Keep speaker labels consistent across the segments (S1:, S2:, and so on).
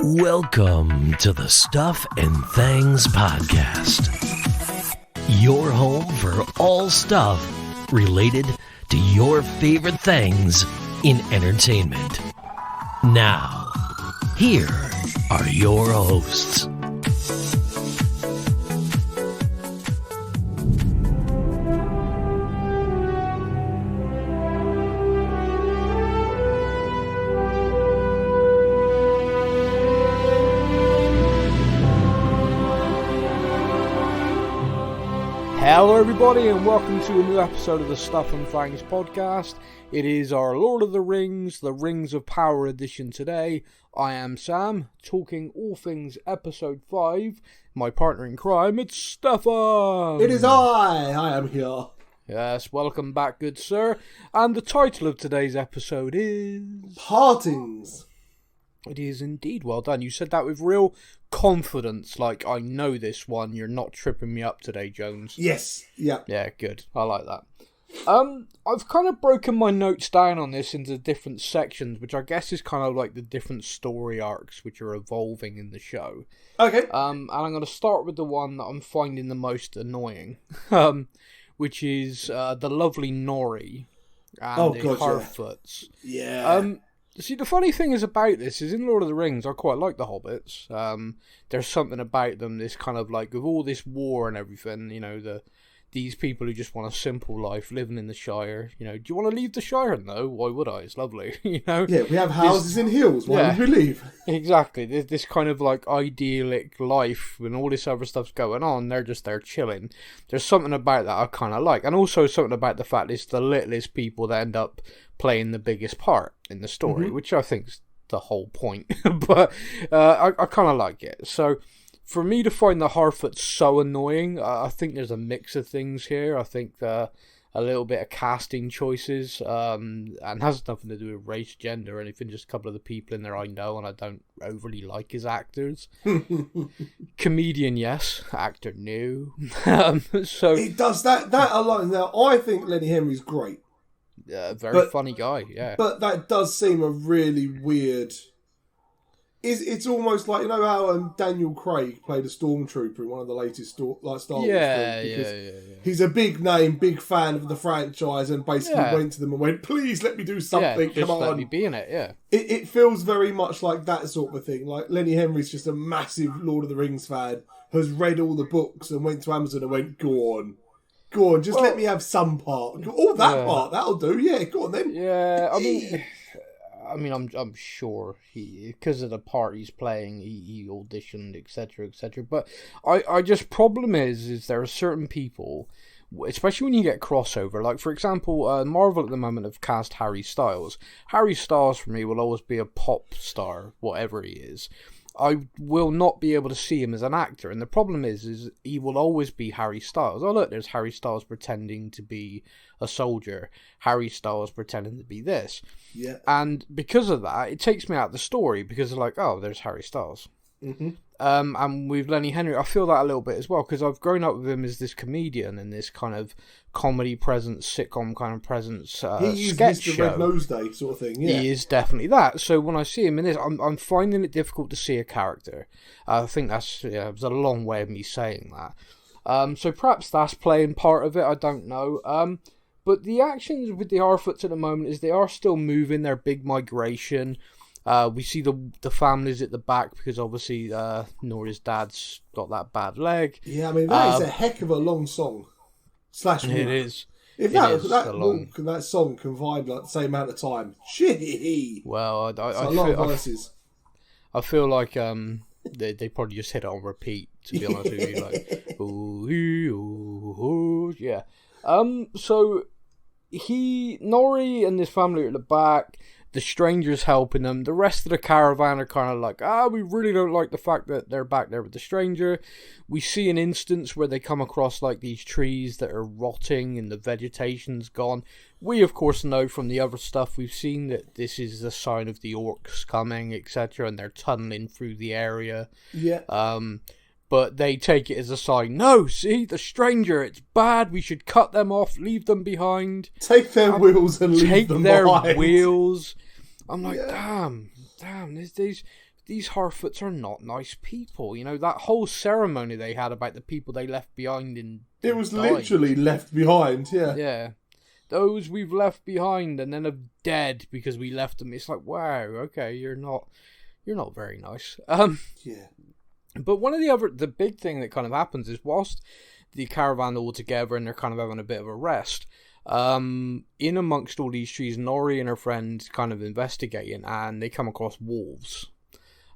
S1: Welcome to the Stuff and Things Podcast, your home for all stuff related to your favorite things in entertainment. Now, here are your hosts.
S2: Hello everybody and welcome to a new episode of the Stuff and Things Podcast. It is our Lord of the Rings, the Rings of Power edition today. I am Sam, talking all things episode 5. My partner in crime, it's Stefan!
S3: It is I am here.
S2: Yes, welcome back good sir. And the title of today's episode is...
S3: Partings.
S2: It is indeed, well done. You said that with real confidence, like, I know this one, you're not tripping me up today, Jones.
S3: Yes, yeah.
S2: Yeah, good. I like that. I've kind of broken my notes down on this into different sections, which I guess is kind of like the different story arcs which are evolving in the show.
S3: Okay.
S2: And I'm going to start with the one that I'm finding the most annoying, which is the lovely Nori and the Harfoots.
S3: Yeah.
S2: See, the funny thing is about this is in Lord of the Rings, I quite like the Hobbits. There's something about them, this kind of like, with all this war and everything, you know, these people who just want a simple life, living in the Shire. You know, do you want to leave the Shire? No, why would I? It's lovely, you know?
S3: Yeah, we have houses in hills, why would we leave?
S2: Exactly, this kind of like idyllic life, when all this other stuff's going on, they're just there chilling. There's something about that I kind of like, and also something about the fact it's the littlest people that end up playing the biggest part in the story, which I think's the whole point. But I kind of like it. So for me to find the Harfoots so annoying, I think there's a mix of things here. I think a little bit of casting choices, and has nothing to do with race, gender, or anything. Just a couple of the people in there I know, and I don't overly like as actors. Comedian, yes. Actor, no. So
S3: it does that alone. Now, I think Lenny Henry's great.
S2: Very funny guy, yeah.
S3: But that does seem a really weird... It's almost like, you know how Daniel Craig played a stormtrooper in one of the latest Star Wars films?
S2: Yeah.
S3: He's a big name, big fan of the franchise, and basically went to them and went, please let me do something, come on.
S2: Let me be in it, yeah.
S3: It feels very much like that sort of thing. Like, Lenny Henry's just a massive Lord of the Rings fan, has read all the books and went to Amazon and went, go on, just let me have some part. Part, that'll do. Yeah, go on then.
S2: Yeah, I mean, I'm sure because of the part he's playing, he auditioned, etc., etc. But I just problem is there are certain people, especially when you get crossover. Like for example, Marvel at the moment have cast Harry Styles. Harry Styles for me will always be a pop star, whatever he is. I will not be able to see him as an actor, and the problem is he will always be Harry Styles. Oh look, there's Harry Styles pretending to be a soldier, Harry Styles pretending to be this.
S3: Yeah.
S2: And because of that, it takes me out of the story, because it's like, oh, there's Harry Styles.
S3: Mm-hmm.
S2: And with Lenny Henry, I feel that a little bit as well, because I've grown up with him as this comedian and this kind of comedy presence, sitcom kind of presence, sketch show.
S3: Red Nose Day sort of thing, yeah.
S2: He is definitely that. So when I see him in this, I'm finding it difficult to see a character. I think it was a long way of me saying that. So perhaps that's playing part of it, I don't know. But the actions with the Harfoots at the moment is they are still moving, their big migration. We see the families at the back, because obviously Nori's dad's got that bad leg.
S3: Yeah, I mean, that is a heck of a long song. /walk.
S2: It is.
S3: If that song can vibe like the same amount of time, shit.
S2: Well, I feel like they probably just hit it on repeat, to be honest with you. Like, ooh, yeah. So Nori and his family are at the back. The stranger's helping them. The rest of the caravan are kind of like, we really don't like the fact that they're back there with the stranger. We see an instance where they come across like these trees that are rotting and the vegetation's gone. We, of course, know from the other stuff we've seen that this is the sign of the orcs coming, etc., and they're tunneling through the area.
S3: Yeah.
S2: But they take it as a sign. No, see, the stranger, it's bad. We should cut them off, leave them behind.
S3: Take their wheels and leave them behind.
S2: Take their wheels. I'm like, damn, these Harfoots are not nice people. You know, that whole ceremony they had about the people they left behind
S3: It was
S2: died.
S3: literally left behind, yeah.
S2: Yeah. Those we've left behind and then are dead because we left them. It's like, wow, okay, you're not very nice.
S3: Yeah.
S2: But one of the big thing that kind of happens is whilst the caravan are all together and they're kind of having a bit of a rest, in amongst all these trees, Nori and her friend kind of investigating, and they come across wolves.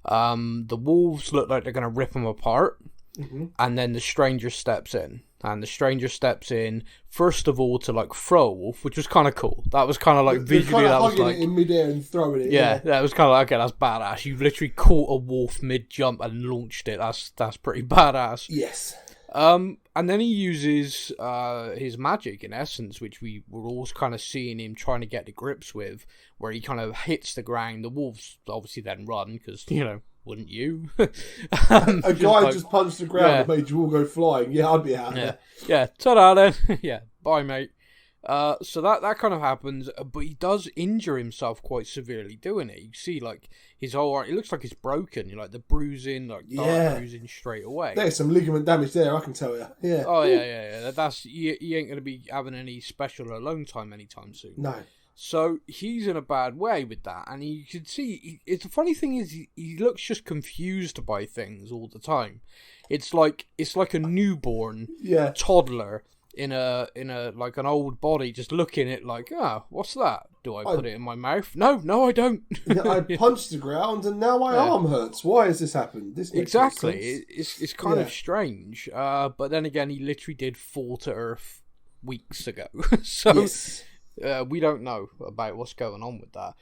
S2: The wolves look like they're going to rip them apart, and then the stranger steps in. And the stranger steps in, first of all, to like throw a wolf, which was kind of cool. That was kind of like visually,
S3: kind of
S2: that was
S3: hugging
S2: like
S3: it in midair and throwing it.
S2: yeah, that was kind of like, okay, that's badass. You literally caught a wolf mid jump and launched it. That's pretty badass.
S3: Yes.
S2: And then he uses his magic, in essence, which we were all kind of seeing him trying to get to grips with, where he kind of hits the ground. The wolves obviously then run because, you know, wouldn't you?
S3: A guy just punched the ground and made you all go flying. Yeah, I'd be out there.
S2: Yeah, ta-da then. Yeah, bye, mate. So that kind of happens, but he does injure himself quite severely doing it. You see, like, his whole arm, it looks like it's broken. You like the bruising, like dark bruising straight away.
S3: There's some ligament damage there, I can tell you. Yeah.
S2: Oh yeah. That's he ain't gonna be having any special alone time anytime soon.
S3: No.
S2: So he's in a bad way with that, and you can see. It's the funny thing is he looks just confused by things all the time. It's like a newborn toddler in a like an old body, just looking at like, what's that? Do I put it in my mouth? No, I don't.
S3: I punched the ground and now my arm hurts. Why has this happened? This makes
S2: exactly.
S3: Sense.
S2: It's kind of strange. But then again, he literally did fall to Earth weeks ago, so.
S3: Yes.
S2: We don't know about what's going on with that.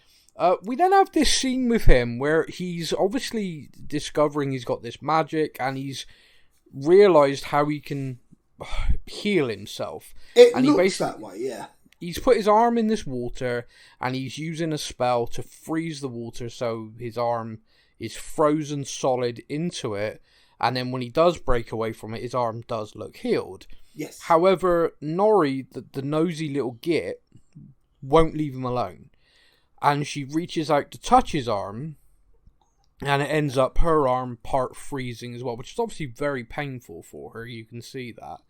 S2: We then have this scene with him where he's obviously discovering he's got this magic and he's realised how he can heal himself.
S3: It looks that way, yeah.
S2: He's put his arm in this water and he's using a spell to freeze the water so his arm is frozen solid into it, and then when he does break away from it, his arm does look healed.
S3: Yes.
S2: However, Nori, the nosy little git, won't leave him alone. And she reaches out to touch his arm, and it ends up her arm part freezing as well, which is obviously very painful for her. You can see that.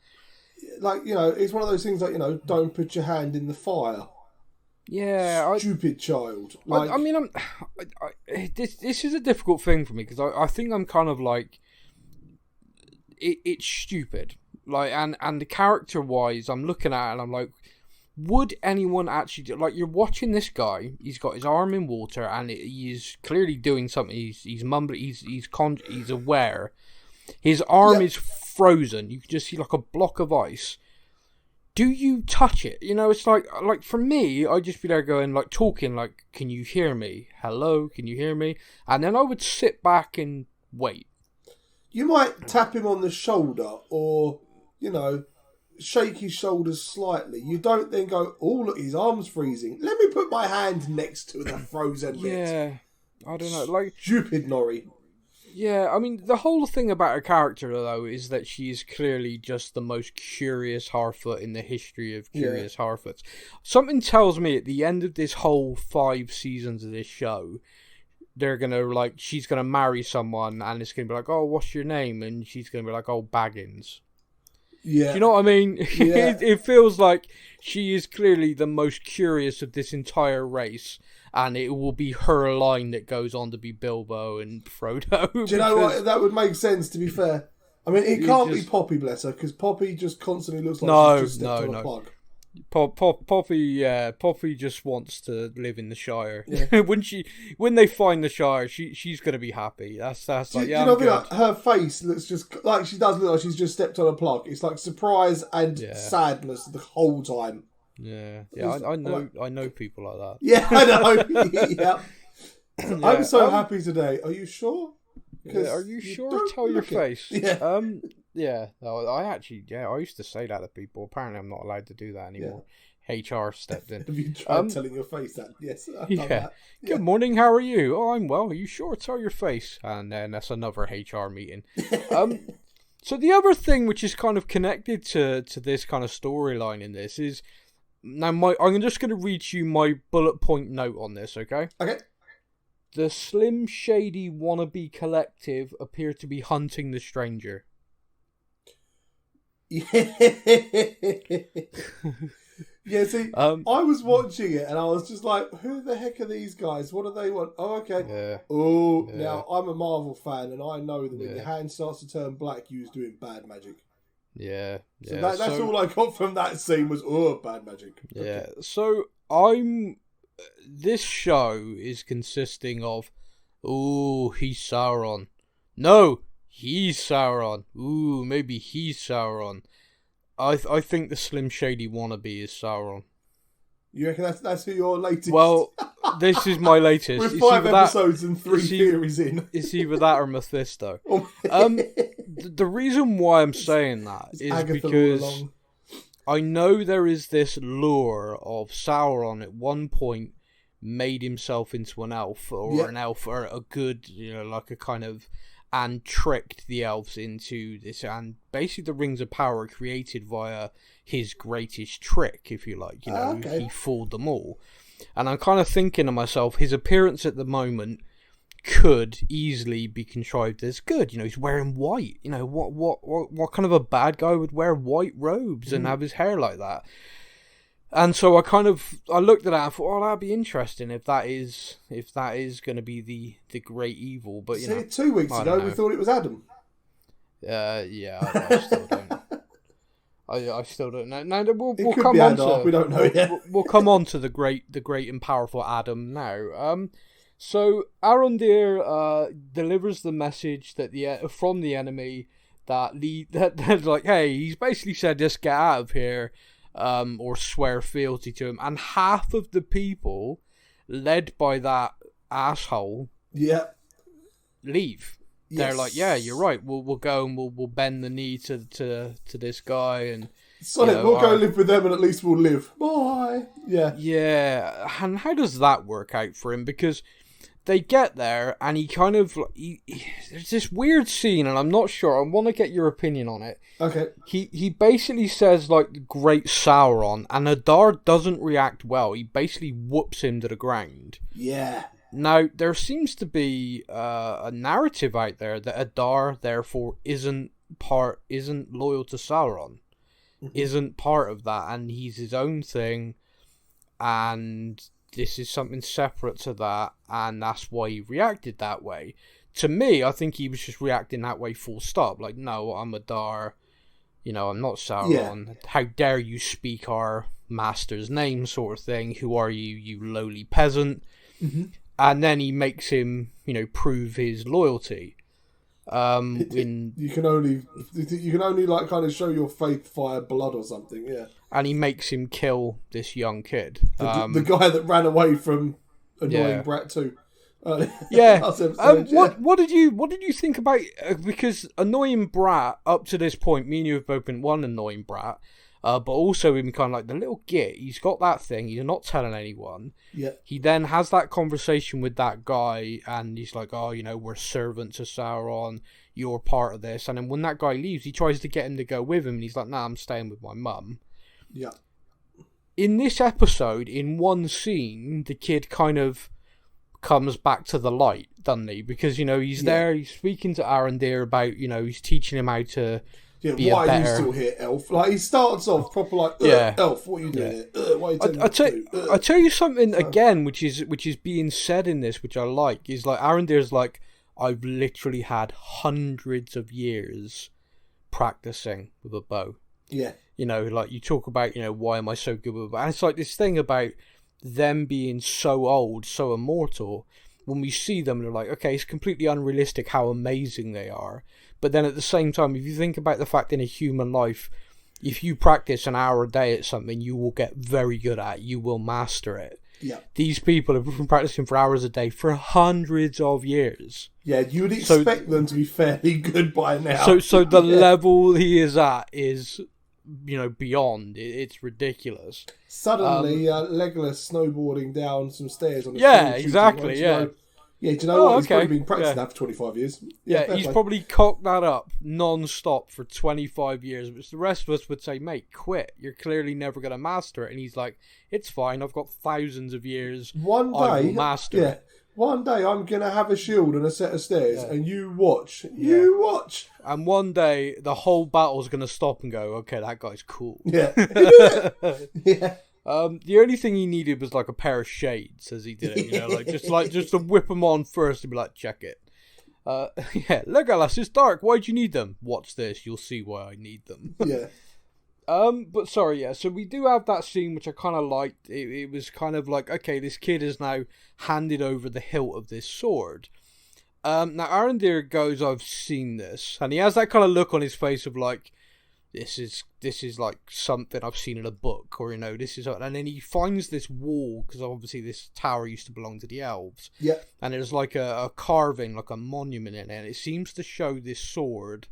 S3: Like, you know, it's one of those things like, you know, don't put your hand in the fire.
S2: Yeah.
S3: Stupid child. Like,
S2: I mean, this is a difficult thing for me, because I think I'm kind of like, it's stupid. Like, and the character-wise, I'm looking at it and I'm like, would anyone actually do, like, you're watching this guy, he's got his arm in water and he's clearly doing something, he's mumbling, he's aware. His arm is frozen, you can just see like a block of ice. Do you touch it? You know, it's like for me, I'd just be there going, like, talking, like, can you hear me? Hello, can you hear me? And then I would sit back and wait.
S3: You might tap him on the shoulder or, you know, shake his shoulders slightly. You don't then go, oh, look, his arm's freezing. Let me put my hand next to the frozen bit.
S2: Yeah, I don't know. Like,
S3: stupid Nori.
S2: Yeah, I mean, the whole thing about her character, though, is that she is clearly just the most curious Harfoot in the history of curious Harfoots. Something tells me at the end of this whole 5 seasons of this show, they're gonna, like, she's gonna marry someone and it's gonna be like, oh, what's your name? And she's gonna be like, oh, Baggins.
S3: Yeah.
S2: Do you know what I mean?
S3: Yeah.
S2: It feels like she is clearly the most curious of this entire race, and it will be her line that goes on to be Bilbo and Frodo.
S3: Do you know what? That would make sense, to be fair. I mean, it can't be Poppy, bless her, because Poppy just constantly looks like she's just stepped on a plug.
S2: Poppy just wants to live in the Shire.
S3: Yeah.
S2: when they find the Shire, she's gonna be happy. That's like, yeah.
S3: You know, like, her face looks just like she does look like she's just stepped on a plug. It's like surprise and sadness the whole time.
S2: Yeah. I know people like that.
S3: Yeah, I know. Yeah. I'm so happy today. Are you sure?
S2: Are you sure? Tell your face.
S3: Yeah.
S2: Yeah, no, I used to say that to people. Apparently, I'm not allowed to do that anymore. Yeah. HR stepped in.
S3: Have you tried telling your face that? Yes.
S2: Yeah. Good morning, how are you? Oh, I'm well. Are you sure? Tell your face. And then that's another HR meeting. So the other thing which is kind of connected to this kind of storyline in this is, now I'm just going to read you my bullet point note on this, okay?
S3: Okay.
S2: The Slim Shady wannabe collective appear to be hunting the stranger.
S3: Yeah, see, I was watching it and I was just like, who the heck are these guys? What do they want? Oh, okay.
S2: Yeah.
S3: Oh,
S2: Yeah.
S3: now I'm a Marvel fan and I know that when your hand starts to turn black, you're doing bad magic.
S2: Yeah.
S3: So that's all I got from that scene was, bad magic.
S2: Yeah. Okay. So this show is consisting of, he's Sauron. No, he's Sauron. Ooh, maybe he's Sauron. I think the Slim Shady wannabe is Sauron.
S3: You reckon that's who your latest?
S2: Well, this is my latest.
S3: With 5 episodes and 3 theories in.
S2: It's either that or Mephisto. The reason why I'm saying that is
S3: Agatha
S2: because I know there is this lore of Sauron at one point made himself into an elf, or an elf, or a good, like a kind of, and tricked the elves into this, and basically the Rings of Power are created via his greatest trick, if you like. He fooled them all. And I'm kind of thinking to myself, his appearance at the moment could easily be contrived as good. He's wearing white. What kind of a bad guy would wear white robes and have his hair like that? And so I looked at that and thought, that'd be interesting if that is going to be the great evil. But
S3: see, 2 weeks ago we thought it was Adam.
S2: I still don't. I still don't know. No, we'll
S3: come on to. We don't know yet.
S2: We'll come on to the great and powerful Adam now. So Arondir delivers the message that from the enemy that's like, hey, he's basically said, just get out of here. Or swear fealty to him, and half of the people, led by that asshole, leave. Yes. They're like, yeah, you're right. We'll go and we'll bend the knee to this guy, and
S3: we'll go live with them, and at least we'll live. Bye.
S2: Yeah. And how does that work out for him? Because they get there, and he kind of there's this weird scene, and I'm not sure. I want to get your opinion on it.
S3: Okay.
S2: He basically says, like, great Sauron, and Adar doesn't react well. He basically whoops him to the ground.
S3: Yeah.
S2: Now, there seems to be a narrative out there that Adar, therefore, isn't loyal to Sauron. Isn't part of that, and he's his own thing, and this is something separate to that, and that's why he reacted that way. To me, I think he was just reacting that way full stop. Like, no, I'm Adar. I'm not Sauron. Yeah. How dare you speak our master's name, sort of thing. Who are you, you lowly peasant? Mm-hmm. And then he makes him, prove his loyalty.
S3: You can only like kind of show your faith via blood or something, yeah.
S2: And he makes him kill this young kid.
S3: The guy that ran away from Annoying Brat 2.
S2: What did you think about? Because Annoying Brat, up to this point, me and you have both been one Annoying Brat, but also even kind of like the little git. He's got that thing. He's not telling anyone.
S3: Yeah.
S2: He then has that conversation with that guy, and he's like, we're servants of Sauron. You're part of this. And then when that guy leaves, he tries to get him to go with him, and he's like, nah, I'm staying with my mum.
S3: Yeah.
S2: In this episode, in one scene, the kid kind of comes back to the light, doesn't he? Because, he's there, he's speaking to Arondir about, he's teaching him how to be
S3: why
S2: a better...
S3: are you still here, elf? Like, he starts off proper like, elf, what are you doing here? Why are you telling me
S2: I'll tell you something again, which is being said in this, which I like, is like, Arondir's like, I've literally had hundreds of years practicing with a bow.
S3: Yeah.
S2: Like, you talk about, why am I so good with a bow? And it's like this thing about them being so old, so immortal. When we see them, they're like, okay, it's completely unrealistic how amazing they are. But then at the same time, if you think about the fact in a human life, if you practice an hour a day at something, you will get very good at it. You will master it.
S3: Yeah.
S2: These people have been practicing for hours a day for hundreds of years.
S3: Yeah, you would expect them to be fairly good by now.
S2: So the level he is at is, beyond. It's ridiculous.
S3: Suddenly, Legolas snowboarding down some stairs on the
S2: exactly, yeah.
S3: Do you know what? He's probably been practicing that for 25 years.
S2: Yeah, he's probably cocked that up non-stop for 25 years, which the rest of us would say, mate, quit. You're clearly never going to master it. And he's like, it's fine. I've got thousands of years.
S3: One day,
S2: I will master it.
S3: One day I'm going to have a shield and a set of stairs, and you watch. You watch.
S2: And one day the whole battle's going to stop and go, okay, that guy's cool.
S3: Yeah. Yeah.
S2: The only thing he needed was like a pair of shades as he did it, just to whip them on first and be like, check it. Legolas, it's dark. Why'd you need them? Watch this. You'll see why I need them.
S3: Yeah.
S2: But sorry, yeah. So we do have that scene which I kind of liked. It was kind of like, okay, this kid is now handed over the hilt of this sword. Now Arondir goes, I've seen this, and he has that kind of look on his face of like, this is like something I've seen in a book, or this is, and then he finds this wall because obviously this tower used to belong to the elves.
S3: Yeah. And
S2: there's like a carving, like a monument in it, and it seems to show this sword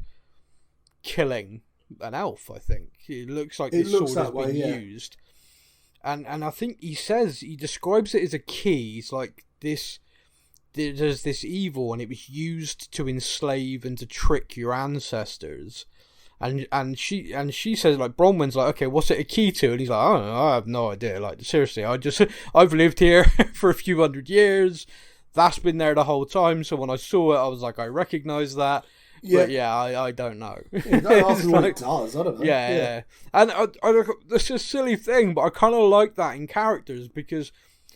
S2: killing an elf. I think it looks like this sword has been used, and I think he describes it as a key. It's like this. There's this evil, and it was used to enslave and to trick your ancestors. And she says, like, Bronwyn's like, okay, what's it a key to? And he's like, I don't know, I have no idea. Like, seriously, I've lived here for a few hundred years. That's been there the whole time. So when I saw it, I was like, I recognise that. Yeah. But I don't know.
S3: Yeah, that's what it does. I don't know.
S2: Yeah. And it's a silly thing, but I kind of like that in characters because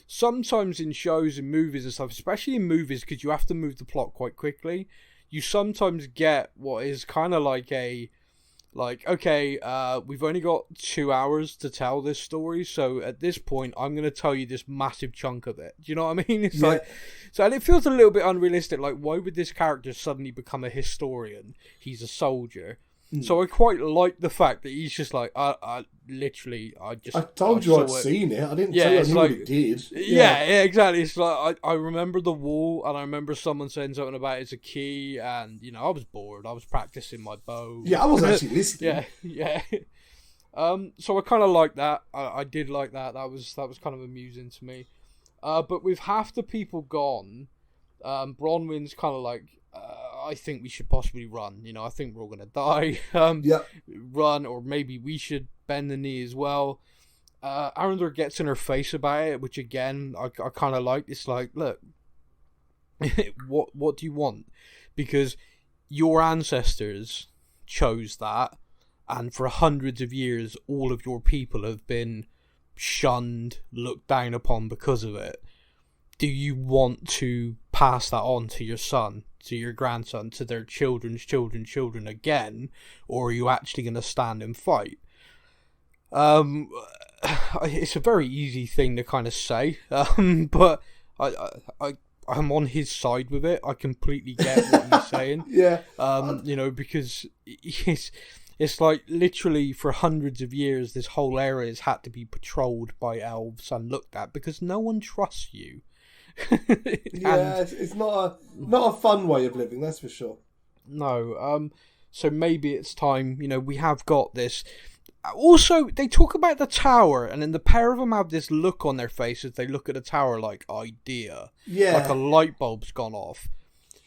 S2: sometimes in shows and movies and stuff, especially in movies, because you have to move the plot quite quickly, you sometimes get what is kind of like okay, we've only got 2 hours to tell this story, so at this point, I'm going to tell you this massive chunk of it. Do you know what I mean? It's like, so, and it feels a little bit unrealistic. Like, why would this character suddenly become a historian? He's a soldier. So I quite like the fact that he's just like, I told
S3: you I'd seen it. I didn't tell you I knew what it did.
S2: Yeah, exactly. It's like, I remember the wall, and I remember someone saying something about it's a key, and, I was bored. I was practicing my bow.
S3: Yeah, I was actually listening.
S2: Yeah. So I kind of like that. I did like that. That was kind of amusing to me. But with half the people gone, Bronwyn's kind of like, I think we should possibly run. I think we're all going to die. Run, or maybe we should bend the knee as well. Arondir gets in her face about it, which again, I kind of like. It's like, look, what do you want? Because your ancestors chose that, and for hundreds of years, all of your people have been shunned, looked down upon because of it. Do you want to pass that on to your son, to your grandson, to their children's children again, or are you actually going to stand and fight? It's a very easy thing to kind of say, but I'm on his side with it. I completely get what he's saying.
S3: Yeah.
S2: Because it's like literally for hundreds of years, this whole area has had to be patrolled by elves and looked at because no one trusts you.
S3: It's not a fun way of living, that's for sure.
S2: No. So maybe it's time. We have got this. Also, they talk about the tower, and then the pair of them have this look on their face as they look at the tower, like idea.
S3: Yeah.
S2: Like a light bulb's gone off.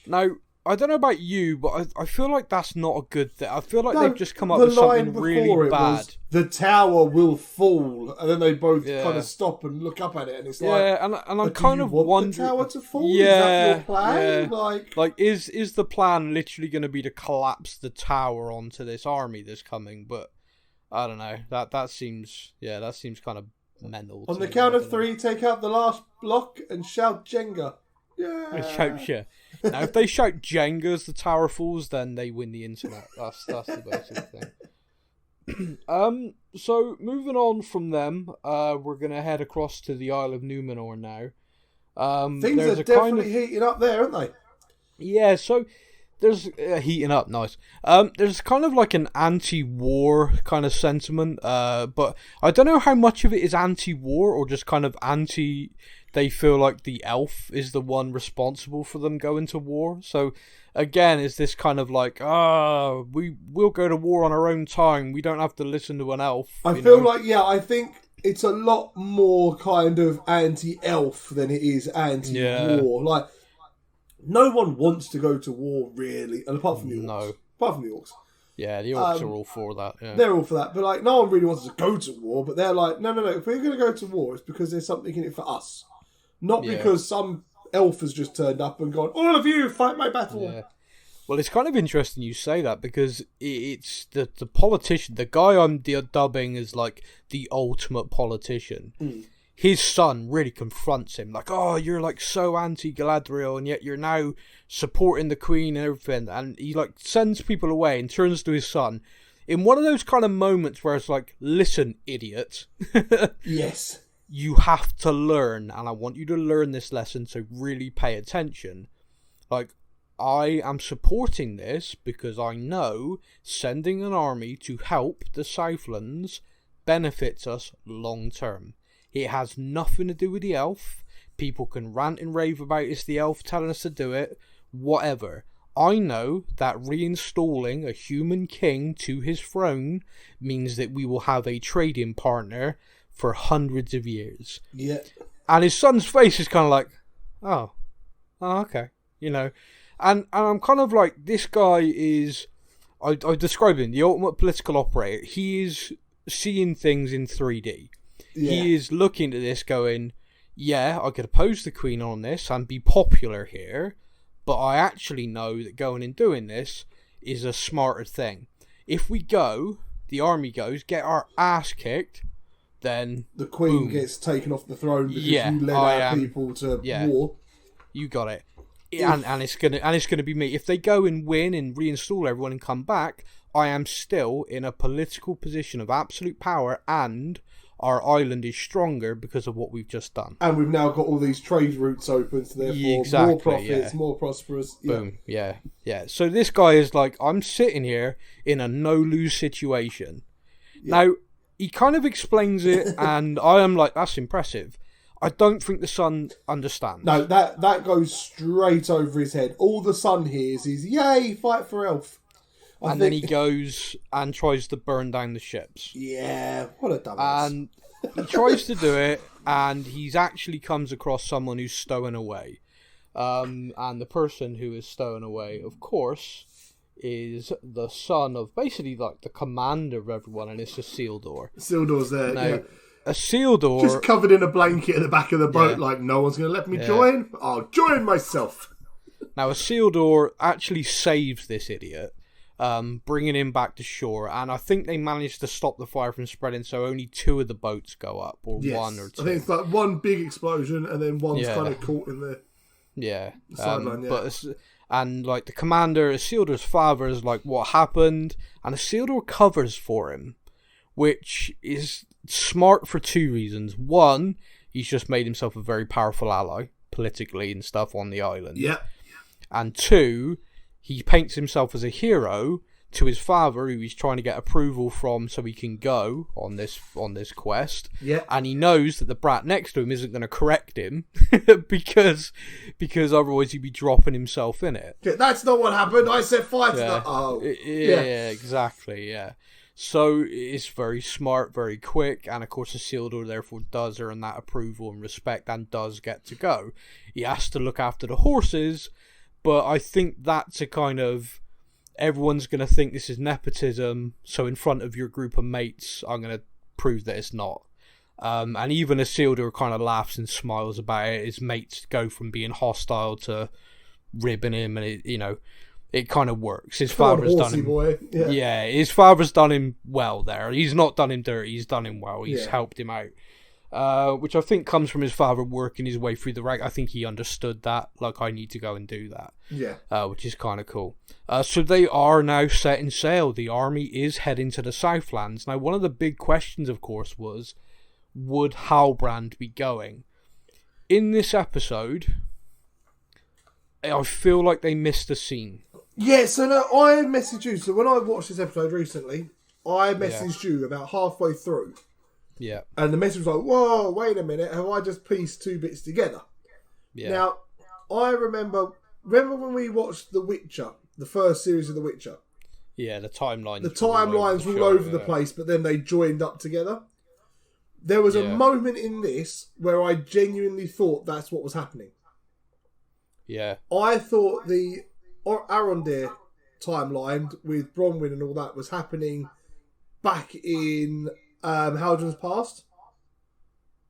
S2: Now, I don't know about you, but I feel like that's not a good thing. I feel like they've just come up with something really bad.
S3: The tower will fall, and then they both kind of stop and look up at it, and it's
S2: and I'm kind of wondering,
S3: the tower to fall?
S2: Yeah,
S3: is that your plan?
S2: Yeah. Like, is the plan literally going to be to collapse the tower onto this army that's coming? But I don't know. That seems kind of mental.
S3: On the count of 3, take out the last block and shout Jenga.
S2: Yeah. Now, if they shout Jenga as the tower falls, then they win the internet. That's the basic thing. So moving on from them, we're gonna head across to the Isle of Numinoor now.
S3: Things are definitely heating up there, aren't they?
S2: Yeah. So there's heating up, nice. There's kind of like an anti-war kind of sentiment, but I don't know how much of it is anti-war or just kind of anti. They feel like the elf is the one responsible for them going to war. So, again, is this kind of like, we'll go to war on our own time. We don't have to listen to an elf.
S3: I think it's a lot more kind of anti-elf than it is anti-war. Like, no one wants to go to war, really, and apart from the orcs.
S2: No.
S3: Apart from the orcs.
S2: Yeah, the orcs are all for that. Yeah.
S3: They're all for that. But, like, no one really wants to go to war, but they're like, no. If we're going to go to war, it's because there's something in it for us. Not because some elf has just turned up and gone, all of you, fight my battle.
S2: Yeah. Well, it's kind of interesting you say that, because it's the politician, the guy I'm dubbing as like the ultimate politician. His son really confronts him, like, oh, you're like so anti-Galadriel, and yet you're now supporting the Queen and everything. And he like sends people away and turns to his son in one of those kind of moments where it's like, listen, idiot.
S3: Yes.
S2: You have to learn, and I want you to learn this lesson, so really pay attention. Like, I am supporting this because I know sending an army to help the Southlands benefits us long term. It has nothing to do with the elf. People can rant and rave about it's the elf telling us to do it. Whatever. I know that reinstalling a human king to his throne means that we will have a trading partner for hundreds of years.
S3: Yeah.
S2: And his son's face is kind of like, oh okay. You know. And I'm kind of like, this guy is, I describe him, the ultimate political operator. He is seeing things in 3D. Yeah. He is looking at this going, yeah, I could oppose the Queen on this and be popular here, but I actually know that going and doing this is a smarter thing. If we go, the army goes, get our ass kicked, then
S3: the Queen
S2: boom.
S3: Gets taken off the throne because you led our people to war.
S2: You got it. And it's gonna be me. If they go and win and reinstall everyone and come back, I am still in a political position of absolute power, and our island is stronger because of what we've just done. And
S3: we've now got all these trade routes open, so therefore more profits, more prosperous.
S2: Boom. Yeah. So this guy is like, I'm sitting here in a no-lose situation. Now, he kind of explains it, and I am like, that's impressive. I don't think the son understands.
S3: No, that goes straight over his head. All the son hears is, yay, fight for elf.
S2: Then he goes and tries to burn down the ships.
S3: Yeah, what a dumbass.
S2: And he tries to do it, and he's actually comes across someone who's stowing away. And the person who is stowing away, of course, is the son of basically like the commander of everyone, and it's Isildur's there. Now, Isildur,
S3: just covered in a blanket at the back of the boat, like, no one's going to let me join? I'll join myself.
S2: Now, Isildur actually saves this idiot, bringing him back to shore, and I think they managed to stop the fire from spreading, so only 2 of the boats go up, or 1 or 2.
S3: I think it's like one big explosion, and then one's kind of caught in the sideline.
S2: And like the commander, Isildur's father, is like, what happened? And Isildur covers for him, which is smart for 2 reasons. One, he's just made himself a very powerful ally politically and stuff on the island.
S3: Yeah.
S2: And 2, he paints himself as a hero to his father, who he's trying to get approval from so he can go on this quest.
S3: Yeah.
S2: And he knows that the brat next to him isn't going to correct him because otherwise he'd be dropping himself in it.
S3: Yeah, that's not what happened. I said fight.
S2: Yeah, exactly. Yeah. So it's very smart, very quick, and of course Isildur therefore does earn that approval and respect and does get to go. He has to look after the horses, but I think that's a kind of, everyone's going to think this is nepotism, so in front of your group of mates I'm going to prove that it's not. And even Isildur kind of laughs and smiles about it. His mates go from being hostile to ribbing him, and it kind of works. His father's done him.
S3: Boy.
S2: Yeah, his father's done him well there. He's not done him dirty. He's done him well. He's helped him out, which I think comes from his father working his way through the rank. I think he understood that. Like, I need to go and do that.
S3: Yeah.
S2: Which is kind of cool. So they are now setting sail. The army is heading to the Southlands. Now, one of the big questions, of course, was, would Halbrand be going? In this episode, I feel like they missed a scene.
S3: Yeah, so no, I messaged you. So when I watched this episode recently, I messaged you about halfway through.
S2: Yeah.
S3: And the message was like, whoa, wait a minute, have I just pieced 2 bits together?
S2: Yeah.
S3: Now, I remember when we watched The Witcher, the first series of The Witcher?
S2: Yeah, the timelines.
S3: The timelines were all over the place, but then they joined up together. There was a moment in this where I genuinely thought that's what was happening.
S2: Yeah.
S3: I thought the Arondir timeline with Bronwyn and all that was happening back in Halbrand's past.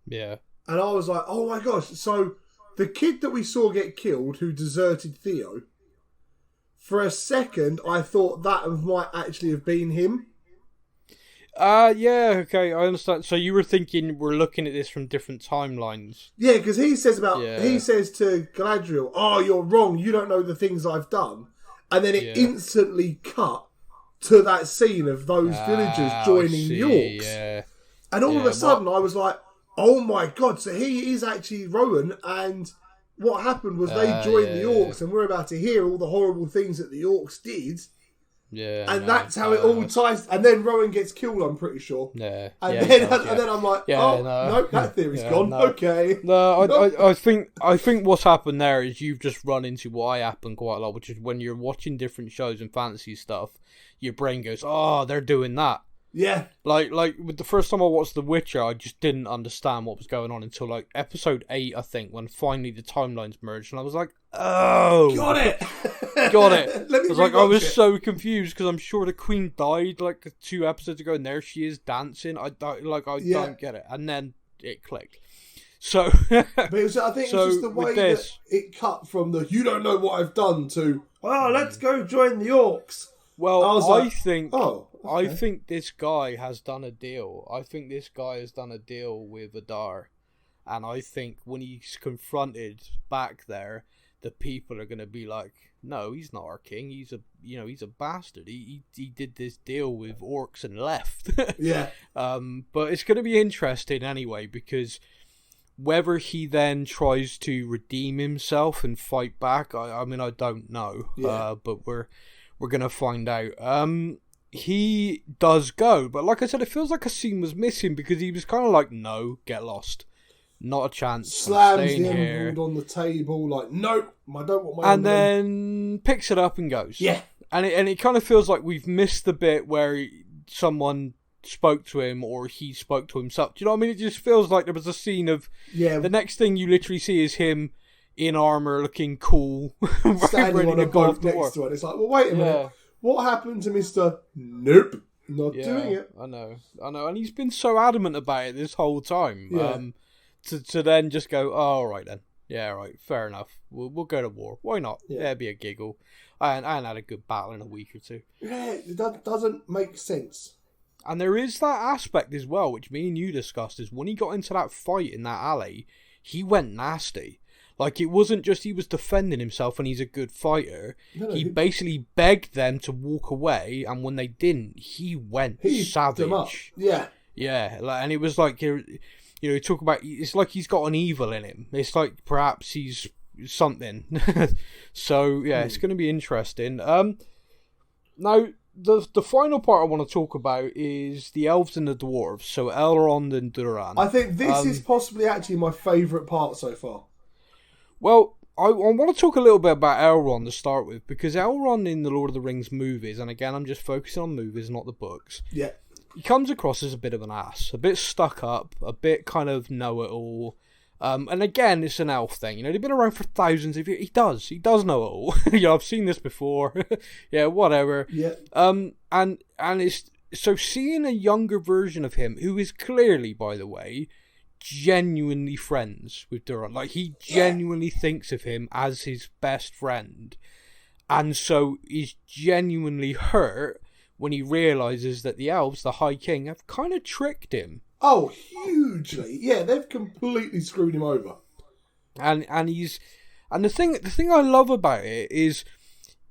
S2: Yeah.
S3: And I was like, oh my gosh, so the kid that we saw get killed who deserted Theo, for a second I thought that might actually have been him.
S2: Yeah, okay, I understand. So you were thinking we're looking at this from different timelines.
S3: Yeah, because he says to Galadriel, "Oh, you're wrong. You don't know the things I've done," and then it instantly cut to that scene of those villagers joining the orcs.
S2: Yeah.
S3: And all of a sudden, I was like, "Oh my god!" So he is actually Rowan, and what happened was they joined the orcs, and we're about to hear all the horrible things that the orcs did.
S2: Yeah,
S3: and that's how it all ties. And then Rowan gets killed, I'm pretty sure.
S2: Yeah,
S3: and then I'm like, no, that theory's gone.
S2: No.
S3: Okay.
S2: No, I think what's happened there is you've just run into what happened quite a lot, which is when you're watching different shows and fantasy stuff, your brain goes, "Oh, they're doing that."
S3: Yeah.
S2: Like with the first time I watched The Witcher, I just didn't understand what was going on until like episode 8, I think, when finally the timelines merged, and I was like, "Oh,
S3: got it."
S2: I was so confused because I'm sure the Queen died like 2 episodes ago, and there she is dancing. I don't get it, and then it clicked. So,
S3: but I think it's just the way that it cut from the "you don't know what I've done" to let's go join the orcs.
S2: Well, I think this guy has done a deal. I think this guy has done a deal with Adar, and I think when he's confronted back there, the people are going to be like, "No, he's not our king. He's a bastard. He did this deal with orcs and left."
S3: Yeah.
S2: But it's going to be interesting anyway, because whether he then tries to redeem himself and fight back, I mean, I don't know.
S3: Yeah.
S2: But we're going to find out. He does go, but like I said, it feels like a scene was missing because he was kind of like, "No, get lost. Not a chance."
S3: Slams the emerald on the table like, "Nope, I don't want my."
S2: And then picks it up and goes.
S3: Yeah.
S2: And it kind of feels like we've missed the bit where someone spoke to him or he spoke to himself. Do you know what I mean? It just feels like there was a scene of...
S3: Yeah.
S2: The next thing you literally see is him in armour looking cool.
S3: Standing on a boat next to it. It's like, well, wait a minute. What happened to Mr. Nope? Not doing it.
S2: I know. And he's been so adamant about it this whole time.
S3: Yeah.
S2: To then just go, "Oh, all right then. Yeah, right. Fair enough. We'll go to war. Why not? Yeah, it'd be a giggle. I ain't had a good battle in a week or two."
S3: Yeah, that doesn't make sense.
S2: And there is that aspect as well, which me and you discussed, is when he got into that fight in that alley, he went nasty. Like, it wasn't just he was defending himself and he's a good fighter. No, he basically begged them to walk away, and when they didn't, he went savage.
S3: Them up. Yeah.
S2: Yeah, and it was like, you talk about, it's like he's got an evil in him. It's like perhaps he's something. So, yeah, it's going to be interesting. Now, the final part I want to talk about is the elves and the dwarves. So, Elrond and Durran.
S3: I think this is possibly actually my favourite part so far.
S2: Well, I want to talk a little bit about Elrond to start with, because Elrond in the Lord of the Rings movies, and again, I'm just focusing on movies, not the books.
S3: Yeah.
S2: He comes across as a bit of an ass, a bit stuck up, a bit kind of know-it-all. And again, it's an elf thing. They've been around for thousands of years. He does know it all. I've seen this before. Yeah, whatever.
S3: Yeah.
S2: And it's so seeing a younger version of him, who is clearly, by the way, genuinely friends with Durran. Like, he genuinely thinks of him as his best friend, and so is genuinely hurt when he realises that the elves, the High King, have kind of tricked him.
S3: Oh, hugely. Yeah, they've completely screwed him over.
S2: And the thing I love about it is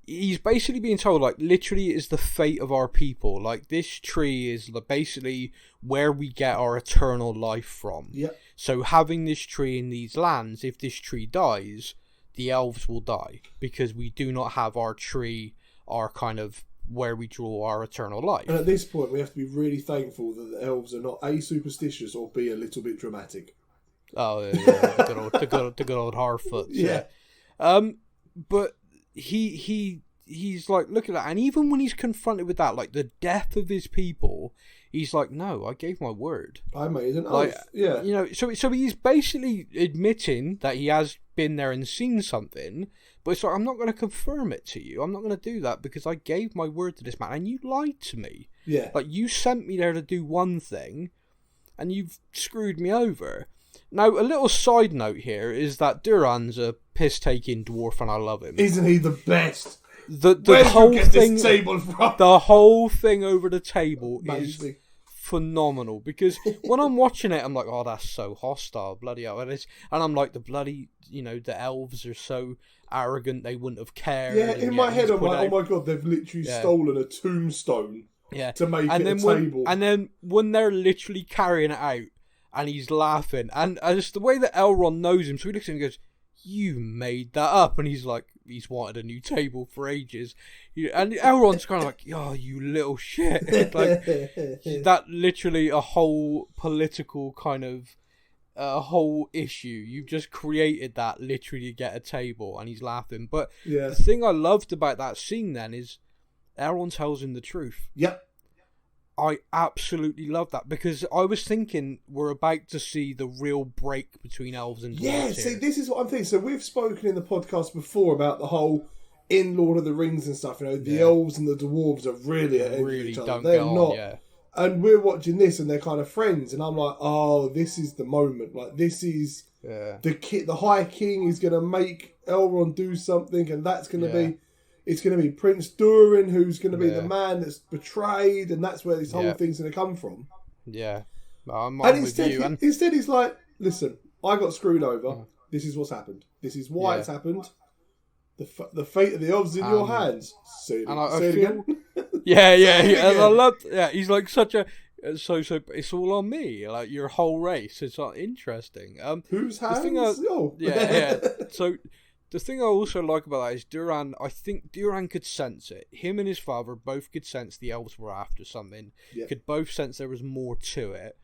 S2: he's basically being told, like, literally it is the fate of our people. Like, this tree is basically where we get our eternal life from.
S3: Yeah.
S2: So having this tree in these lands, if this tree dies, the elves will die, because we do not have our tree, our kind of where we draw our eternal life.
S3: And at this point, we have to be really thankful that the elves are not A, superstitious, or B, a little bit dramatic.
S2: Oh, yeah, the good old Harfoot.
S3: Yeah.
S2: But he's like, look at that, and even when he's confronted with that, like the death of his people, he's like, "No, I gave my word.
S3: I made an oath." Yeah.
S2: So he's basically admitting that he has been there and seen something, but it's like, I'm not going to confirm it to you. I'm not going to do that because I gave my word to this man, and you lied to me.
S3: Yeah.
S2: Like, you sent me there to do one thing, and you've screwed me over. Now, a little side note here is that Durran's a piss-taking dwarf, and I love him.
S3: Isn't he the best?
S2: The
S3: Where
S2: whole
S3: did you get
S2: thing,
S3: this table from?
S2: the whole thing over the table is
S3: Amazing.
S2: phenomenal, because when I'm watching it, I'm like, oh, that's so hostile, bloody hell. And I'm like, the bloody, the elves are so arrogant, they wouldn't have cared.
S3: Yeah, in my head, I'm like, oh my god, they've literally stolen a tombstone to make it a table.
S2: And then when they're literally carrying it out, and he's laughing, and it's the way that Elrond knows him, so he looks at him and goes, you made that up, and he's like, he's wanted a new table for ages, and Elrond's kind of like, oh, you little shit. Like, that literally a whole political kind of a whole issue. You've just created that literally to get a table, and he's laughing. But the thing I loved about that scene then is Elrond tells him the truth.
S3: Yep.
S2: I absolutely love that, because I was thinking we're about to see the real break between elves and dwarves.
S3: Yeah, see, this is what I'm thinking. So we've spoken in the podcast before about the whole in Lord of the Rings and stuff. The elves and the dwarves are really at each other. They're not. And we're watching this, and they're kind of friends. And I'm like, oh, this is the moment. Like, this is the High King is going to make Elrond do something, and that's going to be. It's going to be Prince Durin who's going to be the man that's betrayed, and that's where this whole thing's going to come from.
S2: Yeah. I'm
S3: instead he's like, listen, I got screwed over. This is what's happened. This is why it's happened. The fate of the elves in your hands. Say it again.
S2: Yeah. And I love. Yeah, he's like such a. So it's all on me. Like your whole race. It's interesting.
S3: Whose hands?
S2: So. The thing I also like about that is Durran, I think Durran could sense it. Him and his father both could sense the elves were after something. Could both sense there was more to it.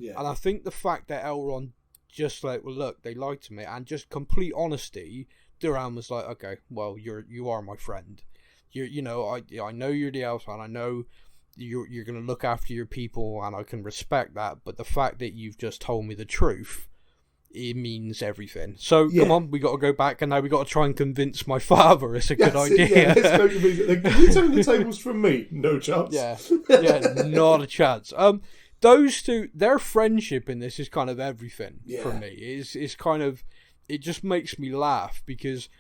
S2: And I think the fact that Elrond just like, well, look, they lied to me, and just complete honesty, Durran was like, okay, well, you are my friend. I know you're the elf, and I know you're going to look after your people, and I can respect that. But the fact that you've just told me the truth, it means everything. So come on, we got to go back, and now we got to try and convince my father it's a good idea.
S3: Let's go to can you turn the tables from me? No chance.
S2: Not a chance. Those two, their friendship in this is kind of everything for me. It's kind of, it just makes me laugh, because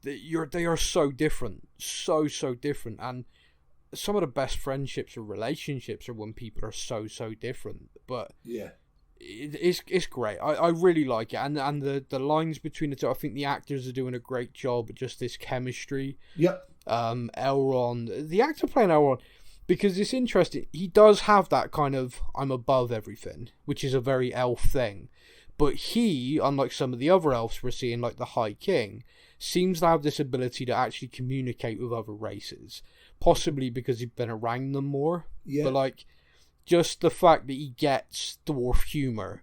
S2: they are so different, so different, and some of the best friendships or relationships are when people are so different. But it's great. I really like it, and the lines between the two, I think the actors are doing a great job at just this chemistry. Elrond, the actor playing Elrond, because it's interesting, he does have that kind of I'm above everything, which is a very elf thing, but he, unlike some of the other elves we're seeing, like the High King, seems to have this ability to actually communicate with other races, possibly because he's been around them more. But like, just the fact that he gets dwarf humour,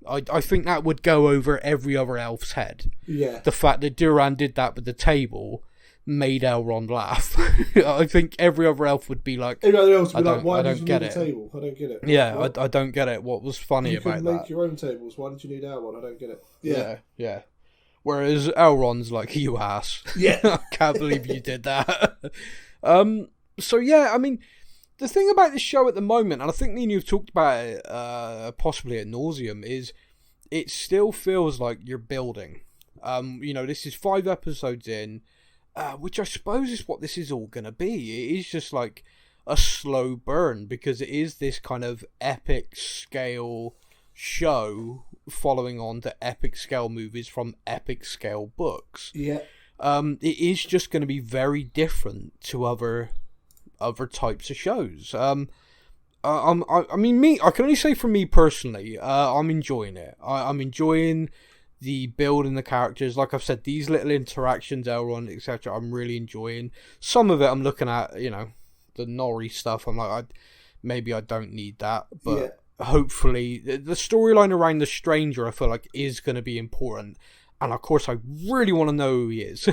S2: I think that would go over every other elf's head. The fact that Durran did that with the table made Elrond laugh. I think every other elf would be like,
S3: why did you need a table? I don't get it.
S2: I don't get it. What was funny about that? You could
S3: make your own tables. Why did you need our one? I don't get it.
S2: Yeah. Whereas Elrond's like, you ass. I can't believe you did that. So yeah, I mean, the thing about this show at the moment, and I think me and you've talked about it possibly ad nauseum, is it still feels like you're building. This is 5 episodes in, which I suppose is what this is all going to be. It is just like a slow burn, because it is this kind of epic scale show following on to epic scale movies from epic scale books. It is just going to be very different to other types of shows. I can only say for me personally, I'm enjoying it. I'm enjoying the build and the characters. Like I've said, these little interactions, Elrond, etc., I'm really enjoying. Some of it I'm looking at, the Nori stuff, I'm like, maybe I don't need that, but hopefully the storyline around the stranger, I feel like, is going to be important, and of course I really want to know who he is.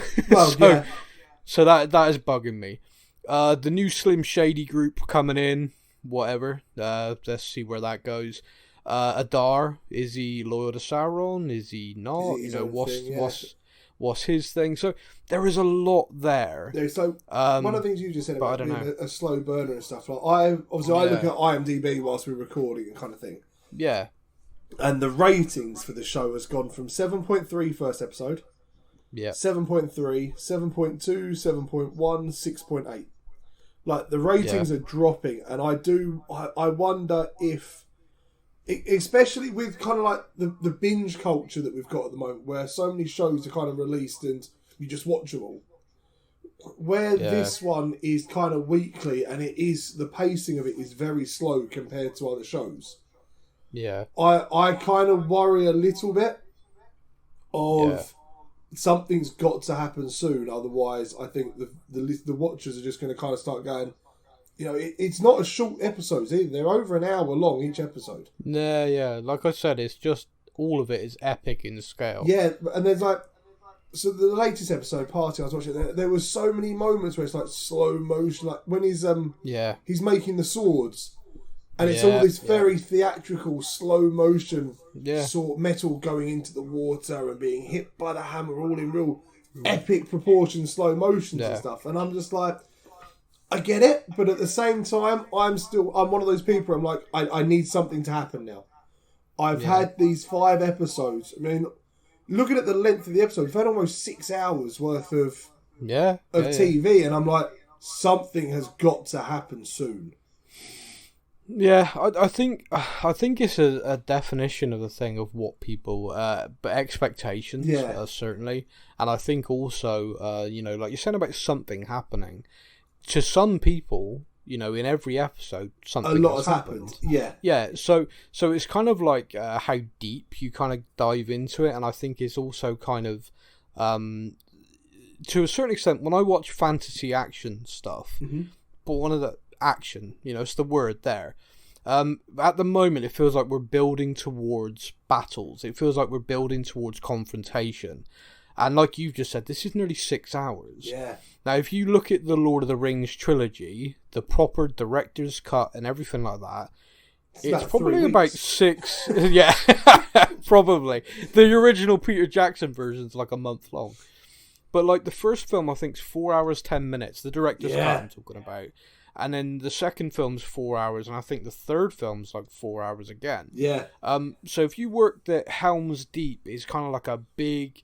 S2: So that is bugging me. The new Slim Shady group coming in, whatever. Let's see where that goes. Adar, is he loyal to Sauron? Is he not? What's his thing? So there is a lot there.
S3: So one of the things you just said about being a slow burner and stuff. Like I look at IMDb whilst we're recording and kind of thing. And the ratings for the show has gone from 7.3 first episode, 7.3, 7.2, 7.1, 6.8. Like, the ratings are dropping, and I wonder if, especially with kind of like the binge culture that we've got at the moment, where so many shows are kind of released and you just watch them all, where this one is kind of weekly, and the pacing of it is very slow compared to other shows.
S2: Yeah.
S3: I kind of worry a little bit of something's got to happen soon. Otherwise, I think the watchers are just going to kind of start going, it's not a short episodes either. They're over an hour long each episode.
S2: Yeah. Like I said, it's just all of it is epic in scale.
S3: Yeah, and there's so the latest episode, Party, I was watching, there was so many moments where it's like slow motion, like when he's making the swords. And it's all this very theatrical, slow motion sort of metal going into the water and being hit by the hammer, all in real epic proportion, slow motions and stuff. And I'm just like, I get it, but at the same time, I'm one of those people. I'm like, I need something to happen now. I've had these 5 episodes. I mean, looking at the length of the episode, I've had almost 6 hours worth of TV, and I'm like, something has got to happen soon.
S2: Yeah, I think it's a definition of the thing of what people, but expectations, certainly, and I think also, like you're saying about something happening, to some people, in every episode, something has happened. Yeah. So it's kind of like how deep you kind of dive into it, and I think it's also kind of, to a certain extent, when I watch fantasy action stuff, but one of the action, it's the word there. At the moment, it feels like we're building towards battles. It feels like we're building towards confrontation. And like you've just said, this is nearly 6 hours.
S3: Yeah.
S2: Now, if you look at the Lord of the Rings trilogy, the proper director's cut and everything like that, it's probably about 6... yeah, probably. The original Peter Jackson version's like a month long. But like the first film, I think, is 4 hours, 10 minutes. The director's cut I'm talking about. And then the second film's 4 hours, and I think the third film's like 4 hours again.
S3: Yeah.
S2: So if you work that Helm's Deep is kind of like a big,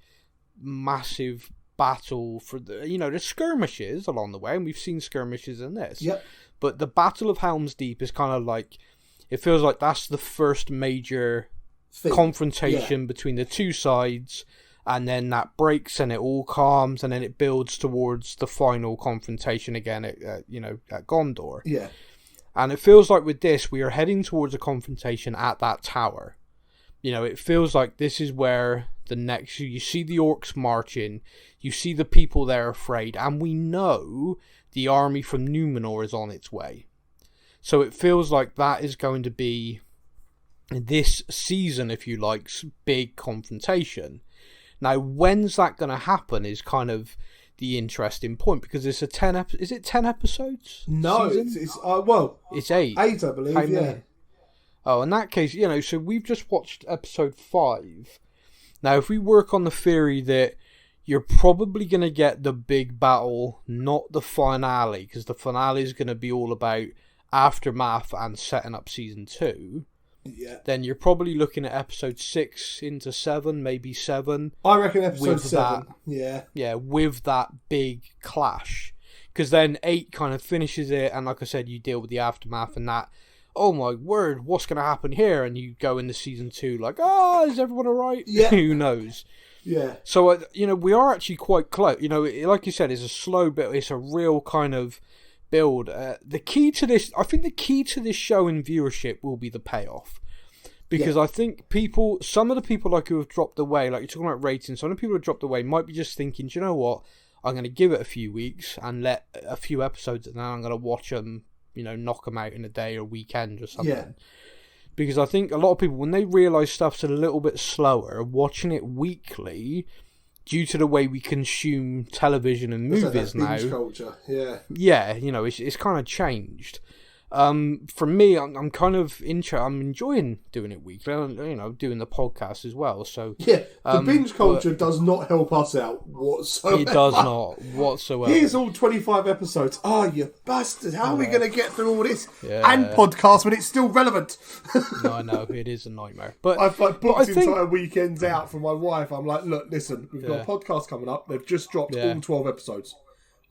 S2: massive battle for there's skirmishes along the way, and we've seen skirmishes in this.
S3: Yep.
S2: But the Battle of Helm's Deep is kind of like, it feels like that's the first major confrontation between the two sides. And then that breaks and it all calms, and then it builds towards the final confrontation again at Gondor.
S3: Yeah.
S2: And it feels like with this, we are heading towards a confrontation at that tower. It feels like this is where you see the orcs marching, you see the people there afraid, and we know the army from Numinoor is on its way. So it feels like that is going to be this season, if you like, big confrontation. Now, when's that going to happen is kind of the interesting point, because it's a 10 is it 10 episodes?
S3: No,
S2: it's 8.
S3: 8, I believe.
S2: Many? Oh, in that case, so we've just watched episode 5. Now, if we work on the theory that you're probably going to get the big battle, not the finale, because the finale is going to be all about aftermath and setting up season 2.
S3: Yeah.
S2: Then you're probably looking at episode 6 into 7, maybe 7.
S3: I reckon episode 7. Yeah,
S2: with that big clash. Because then 8 kind of finishes it, and like I said, you deal with the aftermath and that. Oh my word, what's going to happen here? And you go into season 2 like, is everyone alright?
S3: Yeah.
S2: Who knows?
S3: Yeah.
S2: So, we are actually quite close. Like you said, it's a slow bit. It's a real kind of build. The key to this show in viewership will be the payoff, because I think some of the people who have dropped away, like you're talking about ratings, some of the people who have dropped away might be just thinking, do you know what, I'm going to give it a few weeks and let a few episodes, and then I'm going to watch them, knock them out in a day or weekend or something. Because I think a lot of people, when they realise stuff's a little bit slower, watching it weekly, due to the way we consume television and movies now.
S3: Culture. Yeah.
S2: Yeah, it's kind of changed. For me, I'm kind of I'm enjoying doing it weekly. Doing the podcast as well. So
S3: yeah, the binge culture does not help us out whatsoever.
S2: It does not whatsoever.
S3: Here's all 25 episodes. Oh, you bastard! How are we going to get through all this
S2: Yeah.
S3: and podcast when it's still relevant?
S2: No, I know it is a nightmare. But
S3: I've booked entire weekends out for my wife. I'm like, look, listen, we've got a podcast coming up. They've just dropped all 12 episodes.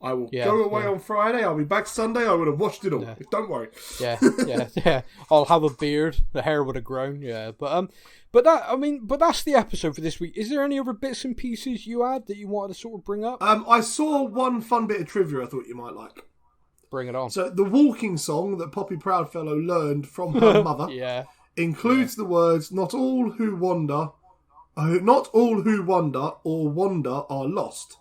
S3: I will go away on Friday. I'll be back Sunday. I would have watched it all.
S2: Yeah.
S3: Don't worry.
S2: Yeah. I'll have a beard. The hair would have grown. Yeah, but that's the episode for this week. Is there any other bits and pieces you had that you wanted to sort of bring up?
S3: I saw one fun bit of trivia I thought you might like.
S2: Bring it on.
S3: So the walking song that Poppy Proudfellow learned from her mother includes the words, "Not all who wander or wander are lost."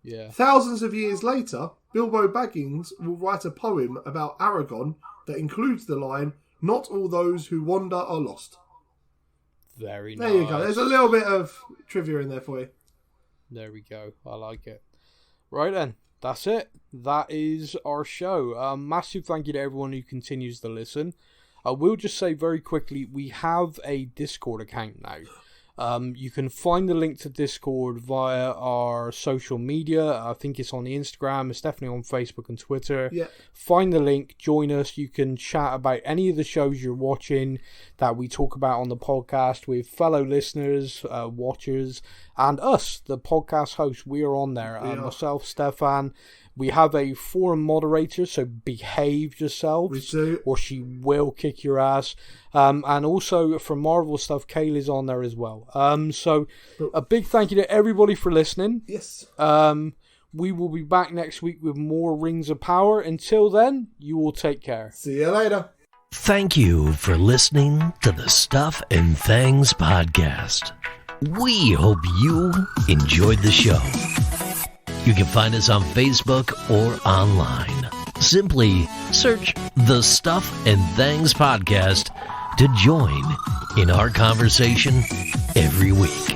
S2: Yeah.
S3: Thousands of years later, Bilbo Baggins will write a poem about Aragorn that includes the line, "Not all those who wander are lost."
S2: Very nice.
S3: There you go. There's a little bit of trivia in there for you.
S2: There we go. I like it. Right then. That's it. That is our show. Massive thank you to everyone who continues to listen. I will just say very quickly, we have a Discord account now. You can find the link to Discord via our social media. I think it's on the Instagram. It's definitely on Facebook and Twitter.
S3: Yeah.
S2: Find the link. Join us. You can chat about any of the shows you're watching that we talk about on the podcast with fellow listeners, watchers, and us, the podcast hosts. We are on there. Myself, Stefan. We have a forum moderator, so behave yourselves.
S3: We do.
S2: Or she will kick your ass. And also, for Marvel stuff, Kaylee's on there as well. So, a big thank you to everybody for listening.
S3: Yes.
S2: We will be back next week with more Rings of Power. Until then, you all take care.
S3: See you later.
S1: Thank you for listening to the Stuff and Things podcast. We hope you enjoyed the show. You can find us on Facebook or online. Simply search the Stuff and Things podcast to join in our conversation every week.